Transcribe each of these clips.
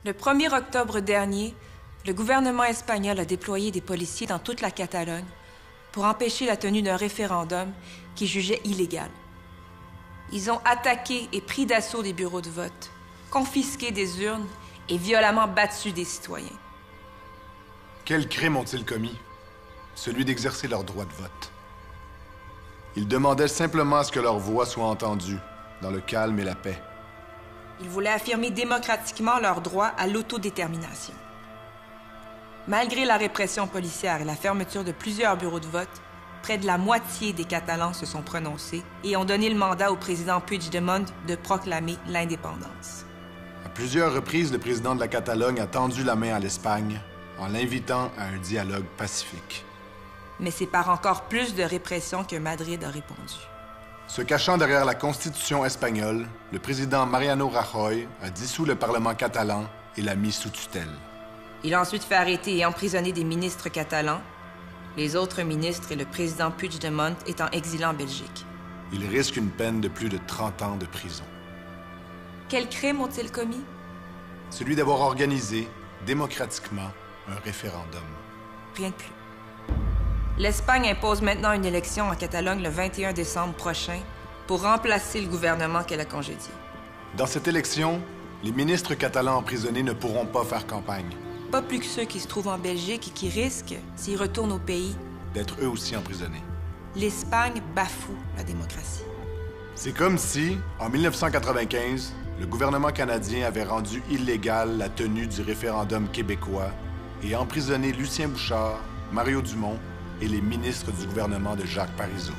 Le 1er octobre dernier, le gouvernement espagnol a déployé des policiers dans toute la Catalogne pour empêcher la tenue d'un référendum qu'ils jugeaient illégal. Ils ont attaqué et pris d'assaut des bureaux de vote, confisqué des urnes et violemment battu des citoyens. Quel crime ont-ils commis? Celui d'exercer leur droit de vote. Ils demandaient simplement à ce que leur voix soit entendue, dans le calme et la paix. Ils voulaient affirmer démocratiquement leur droit à l'autodétermination. Malgré la répression policière et la fermeture de plusieurs bureaux de vote, près de la moitié des Catalans se sont prononcés et ont donné le mandat au président Puigdemont de proclamer l'indépendance. À plusieurs reprises, le président de la Catalogne a tendu la main à l'Espagne en l'invitant à un dialogue pacifique. Mais c'est par encore plus de répression que Madrid a répondu. Se cachant derrière la Constitution espagnole, le président Mariano Rajoy a dissous le Parlement catalan et l'a mis sous tutelle. Il a ensuite fait arrêter et emprisonner des ministres catalans, les autres ministres et le président Puigdemont étant exilés en Belgique. Il risque une peine de plus de 30 ans de prison. Quels crimes ont-ils commis? Celui d'avoir organisé, démocratiquement, un référendum. Rien de plus. L'Espagne impose maintenant une élection en Catalogne le 21 décembre prochain pour remplacer le gouvernement qu'elle a congédié. Dans cette élection, les ministres catalans emprisonnés ne pourront pas faire campagne. Pas plus que ceux qui se trouvent en Belgique et qui risquent, s'ils retournent au pays, d'être eux aussi emprisonnés. L'Espagne bafoue la démocratie. C'est comme si, en 1995, le gouvernement canadien avait rendu illégale la tenue du référendum québécois et emprisonné Lucien Bouchard, Mario Dumont et les ministres du gouvernement de Jacques Parizeau.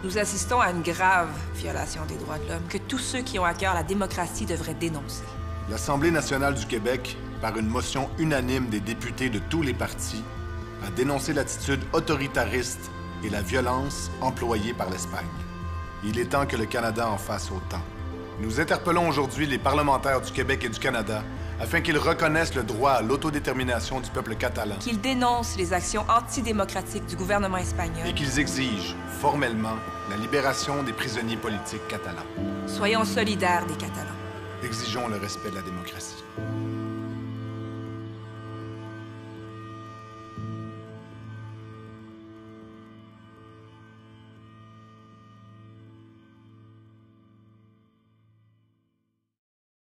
Nous assistons à une grave violation des droits de l'homme que tous ceux qui ont à cœur la démocratie devraient dénoncer. L'Assemblée nationale du Québec, par une motion unanime des députés de tous les partis, a dénoncé l'attitude autoritariste et la violence employée par l'Espagne. Il est temps que le Canada en fasse autant. Nous interpellons aujourd'hui les parlementaires du Québec et du Canada afin qu'ils reconnaissent le droit à l'autodétermination du peuple catalan. Qu'ils dénoncent les actions antidémocratiques du gouvernement espagnol. Et qu'ils exigent, formellement, la libération des prisonniers politiques catalans. Soyons solidaires des Catalans. Exigeons le respect de la démocratie.